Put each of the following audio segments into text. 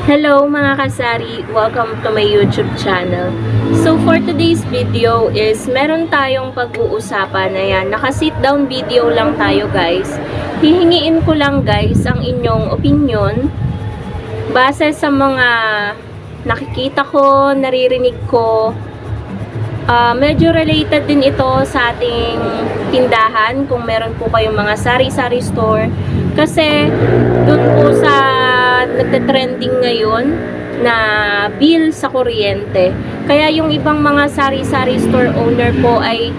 Hello mga kasari! Welcome to my YouTube channel. So for today's video is meron tayong pag-uusapan. Ayan, naka-sit down video lang tayo guys. Hihingiin ko lang guys ang inyong opinion base sa mga nakikita ko, naririnig ko. Medyo related din ito sa ating tindahan kung meron po kayong mga sari-sari store. Kasi dun po sa nagte-trending ngayon na bill sa kuryente. Kaya yung ibang mga sari-sari store owner po ay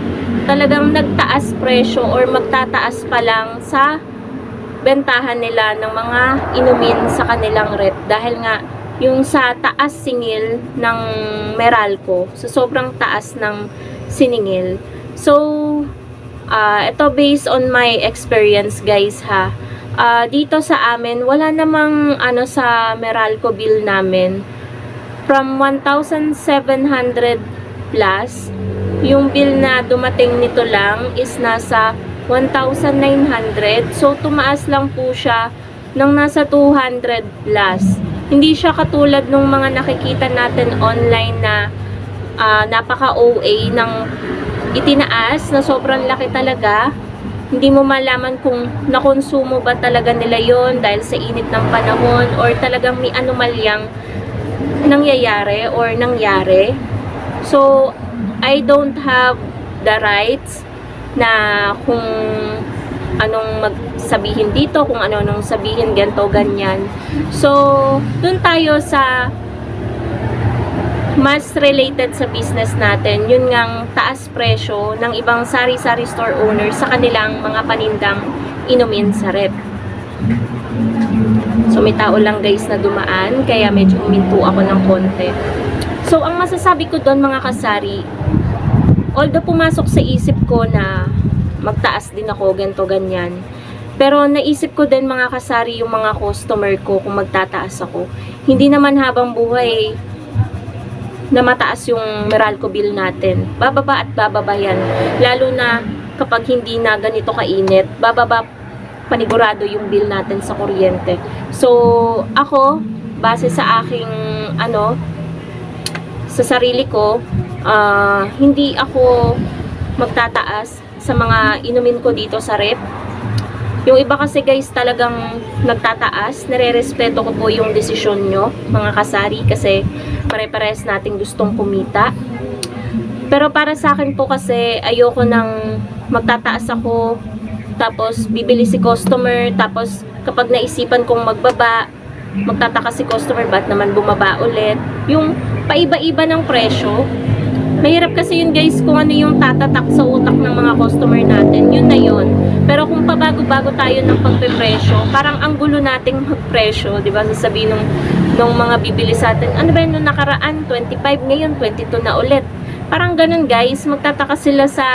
talagang nagtaas presyo or magtataas pa lang sa bentahan nila ng mga inumin sa kanilang rep. Dahil nga yung sa taas singil ng Meralco, so sobrang taas ng siningil. So, ito based on my experience guys ha. Dito sa amin, wala namang sa Meralco bill namin. From 1,700 plus, yung bill na dumating nito lang is nasa 1,900. So, tumaas lang po siya ng nasa 200 plus. Hindi siya katulad nung mga nakikita natin online na napaka-OA ng itinaas na sobrang laki talaga. Hindi mo malaman kung nakonsumo ba talaga nila yon dahil sa init ng panahon or talagang may anomalyang nangyayari or nangyari. So, I don't have the rights na kung anong magsabihin dito, kung anong sabihin ganto ganyan. So, dun tayo sa mas related sa business natin, yun ngang taas presyo ng ibang sari-sari store owners sa kanilang mga panindang inumin sa rep. So, may tao lang guys na dumaan, kaya medyo huminto ako ng konti. So, ang masasabi ko doon mga kasari, although pumasok sa isip ko na magtaas din ako, ganto ganyan. Pero naisip ko din mga kasari yung mga customer ko kung magtataas ako. Hindi naman habang buhay na mataas yung Meralco bill natin. Bababa at bababa yan. Lalo na kapag hindi na ganito kainit, bababa panigurado yung bill natin sa kuryente. So, ako, base sa aking sa sarili ko, hindi ako magtataas sa mga inumin ko dito sa rep. Yung iba kasi guys talagang nagtataas. Nare-respeto ko po yung desisyon nyo mga kasari kasi pare-pares nating gustong kumita. Pero para sa akin po kasi ayoko nang magtataas ako tapos bibili si customer tapos kapag naisipan kong magbaba, magtataka si customer ba't naman bumaba ulit. Yung paiba-iba ng presyo. Mahirap kasi yun guys kung ano yung tatatak sa utak ng mga customer natin. Yun na yun. Pero kung pabago-bago tayo ng pagpepresyo, parang ang gulo nating magpresyo. Diba? Sasabihin nung mga bibili sa atin, ano ba yun nung nakaraan? 25 ngayon, 22 na ulit. Parang ganun guys, magtataka sila sa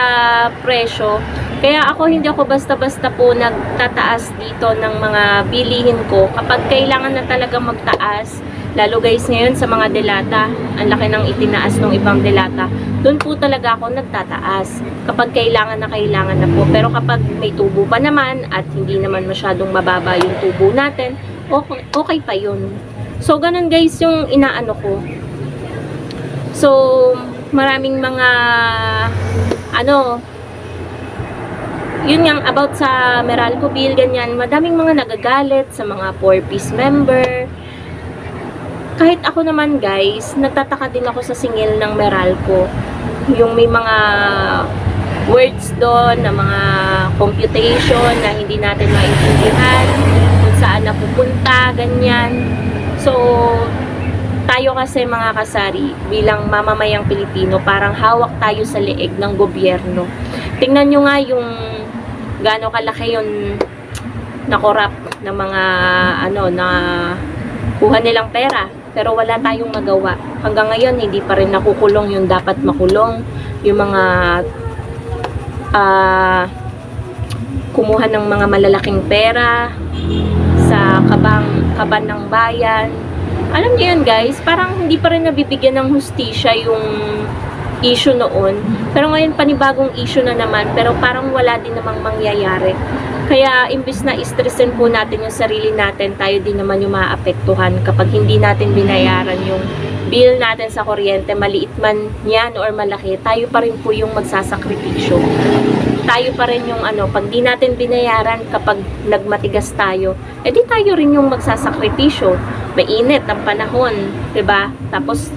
presyo. Kaya hindi ako basta-basta po nagtataas dito ng mga bilihin ko. Kapag kailangan na talaga magtaas, lalo guys ngayon sa mga delata, ang laki ng itinaas ng ibang delata, doon po talaga ako nagtataas. Kapag kailangan na po. Pero kapag may tubo pa naman at hindi naman masyadong mababa yung tubo natin, okay pa yun. So ganun guys yung inaano ko. So maraming mga yun nga about sa Meralco bill, ganyan, madaming mga nagagalit sa mga 4-piece member. Kahit ako naman guys, nagtataka din ako sa singil ng Meralco. Yung may mga words doon, na mga computation na hindi natin maintindihan, kung saan napupunta, ganyan. So, tayo kasi mga kasari, bilang mamamayang Pilipino, parang hawak tayo sa leeg ng gobyerno. Tingnan nyo nga yung gaano kalaki yung nakorap ng mga na kuha nilang pera. Pero wala tayong magawa. Hanggang ngayon, hindi pa rin nakukulong yung dapat makulong. Yung mga kumuha ng mga malalaking pera sa kaban ng bayan. Alam niyo yun guys, parang hindi pa rin nabibigyan ng hustisya yung issue noon. Pero ngayon panibagong issue na naman, pero parang wala din namang mangyayari. Kaya imbis na stressin po natin yung sarili natin, tayo din naman yung maapektuhan kapag hindi natin binayaran yung bill natin sa kuryente, maliit man yan or malaki, tayo pa rin po yung magsasakripisyo. Tayo pa rin yung pag di natin binayaran, kapag nagmatigas tayo, edi tayo rin yung magsasakripisyo. Mainit ang panahon, 'di ba? Tapos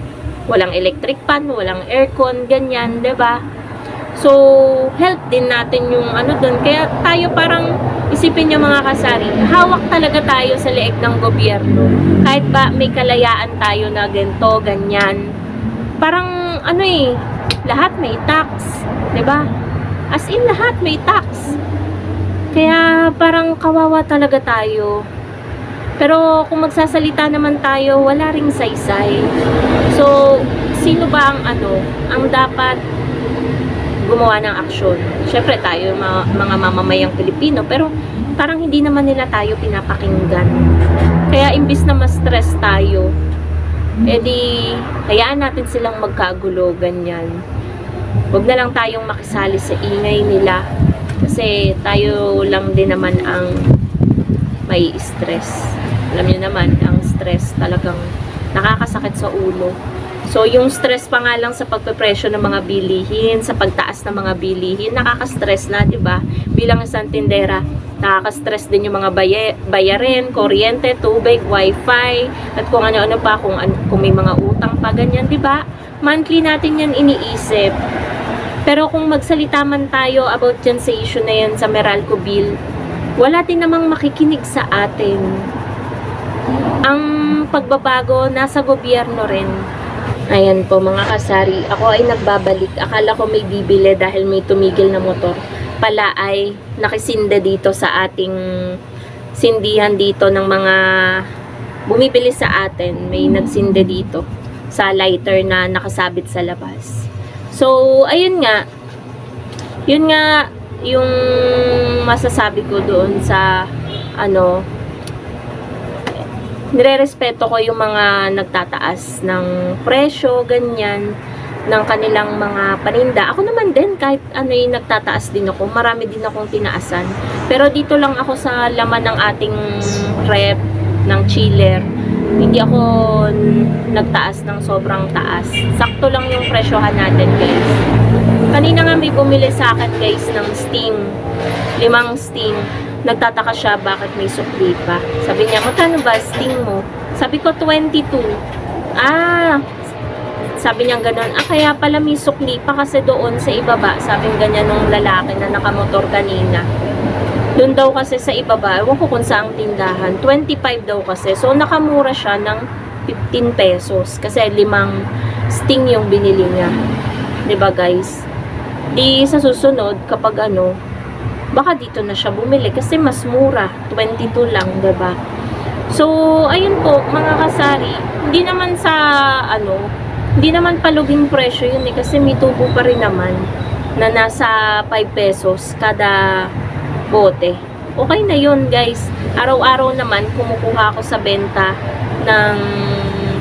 walang electric fan, walang aircon, ganyan, 'di ba? So, help din natin yung doon. Kaya tayo parang, isipin nyo mga kasari, hawak talaga tayo sa leeg ng gobyerno. Kahit ba may kalayaan tayo na ganito, ganyan. Parang, lahat may tax. 'Di ba? As in, lahat may tax. Kaya, parang kawawa talaga tayo. Pero, kung magsasalita naman tayo, wala ring saysay. So, sino ba ang dapat gumawa ng aksyon? Syempre tayo mga mamamayang Pilipino, pero parang hindi naman nila tayo pinapakinggan. Kaya imbis na ma-stress tayo, edi hayaan natin silang magkagulo, ganyan. Huwag na lang tayong makisali sa ingay nila kasi tayo lang din naman ang may stress. Alam niyo naman, ang stress talagang nakakasakit sa ulo. So, yung stress pa nga lang sa pagpepresyo ng mga bilihin, sa pagtaas ng mga bilihin, nakaka-stress na, di ba? Bilang isang tindera, nakaka-stress din yung mga bayarin, kuryente, tubig, wifi, at kung ano-ano pa, kung may mga utang pa, ganyan, di ba? Monthly natin yan iniisip. Pero kung magsalita man tayo about dyan sa issue na yan sa Meralco Bill, wala din namang makikinig sa atin. Ang pagbabago nasa gobyerno rin. Ayan po mga kasari, ako ay nagbabalik. Akala ko may bibili dahil may tumigil na motor. Pala ay nakisinde dito sa ating sindihan dito ng mga bumibili sa atin. May nagsinde dito sa lighter na nakasabit sa labas. So, ayun nga. Yun nga yung masasabi ko doon sa nirerespeto ko yung mga nagtataas ng presyo, ganyan, ng kanilang mga paninda. Ako naman din, kahit yung nagtataas din ako, marami din akong tinaasan. Pero dito lang ako sa laman ng ating rep, ng chiller, hindi ako nagtaas ng sobrang taas. Sakto lang yung presyohan natin, guys. Kanina nga may bumili sa akin, guys, ng Sting. 5 Sting. Nagtataka siya bakit may sukli pa. Sabi niya, magkano ba Sting mo? Sabi ko, 22. Sabi niya gano'n, kaya pala may sukli pa kasi doon sa ibaba. Sabi ganyan nung lalaki na nakamotor kanina. Doon daw kasi sa ibaba, ewan ko kung saang tindahan, 25 daw kasi. So, nakamura siya ng 15 pesos. Kasi 5 Sting yung binili niya. 'Di ba guys? Di sa susunod, kapag baka dito na siya bumili kasi mas mura, 22 lang, 'di ba? So, ayun po, mga kasari, hindi naman hindi naman paluging presyo yun kasi may tubo pa rin naman na nasa 5 pesos kada bote. Okay na yun, guys. Araw-araw naman kumukuha ako sa benta ng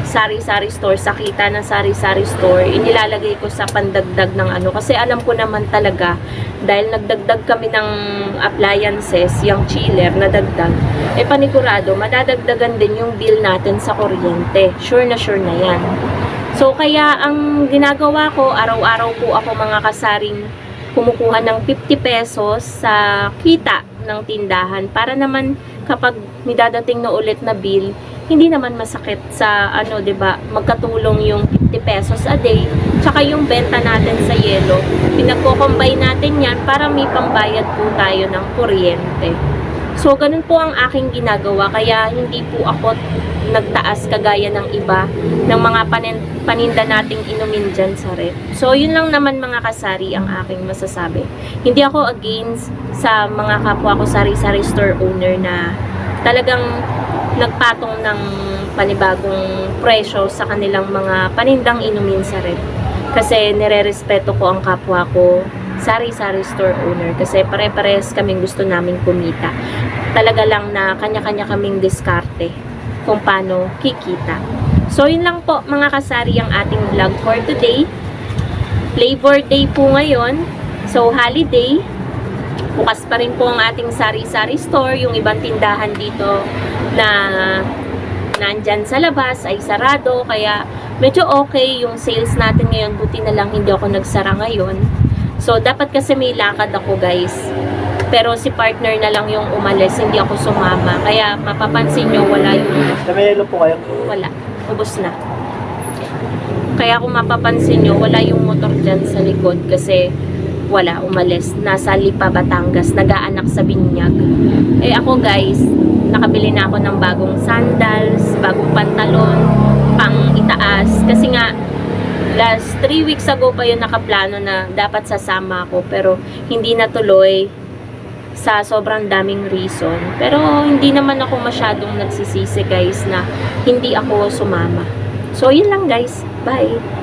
sari-sari store, sa kita ng sari-sari store, inilalagay ko sa pandagdag ng kasi alam ko naman talaga, dahil nagdagdag kami ng appliances, yung chiller na dagdag, panigurado, madadagdagan din yung bill natin sa kuryente. Sure na yan. So, kaya ang ginagawa ko, araw-araw po ako mga kasaring kumukuha ng 50 pesos sa kita ng tindahan para naman kapag nidadating na ulit na bill, hindi naman masakit sa 'di ba? Magkatulong yung 50 pesos a day tsaka yung benta natin sa yelo. Pinagko-combine natin 'yan para may pambayad po tayo ng kuryente. So ganun po ang aking ginagawa, kaya hindi po ako nagtaas kagaya ng iba ng mga paninda nating inumin dyan sa rep. So yun lang naman mga kasari ang aking masasabi. Hindi ako against sa mga kapwa ko sari-sari store owner na talagang nagpatong ng panibagong presyo sa kanilang mga panindang inumin sa rep. Kasi nire-respeto ko ang kapwa ko sari-sari store owner kasi pare-pares kaming gusto naming kumita. Talaga lang na kanya-kanya kaming diskarte kung paano kikita. So yun lang po mga kasari ang ating vlog for today. Labor Day po ngayon. So holiday. Bukas pa rin po ang ating sari-sari store. Yung ibang tindahan dito na nandyan sa labas ay sarado. Kaya medyo okay yung sales natin ngayon. Buti na lang hindi ako nagsara ngayon. So, dapat kasi may lakad ako, guys. Pero si partner na lang yung umalis. Hindi ako sumama. Kaya mapapansin nyo, wala yung... Namelo po kayo? Wala. Ubos na. Kaya kung mapapansin nyo, wala yung motor dyan sa likod kasi wala, umalis. Nasa Lipa, Batangas, nag-aanak sa Binyag. Eh ako guys, nakabili na ako ng bagong sandals, bagong pantalon, pang itaas. Kasi nga, last 3 weeks ago pa yun nakaplano na dapat sasama ako. Pero hindi natuloy sa sobrang daming reason. Pero hindi naman ako masyadong nagsisisi guys na hindi ako sumama. So yun lang guys. Bye!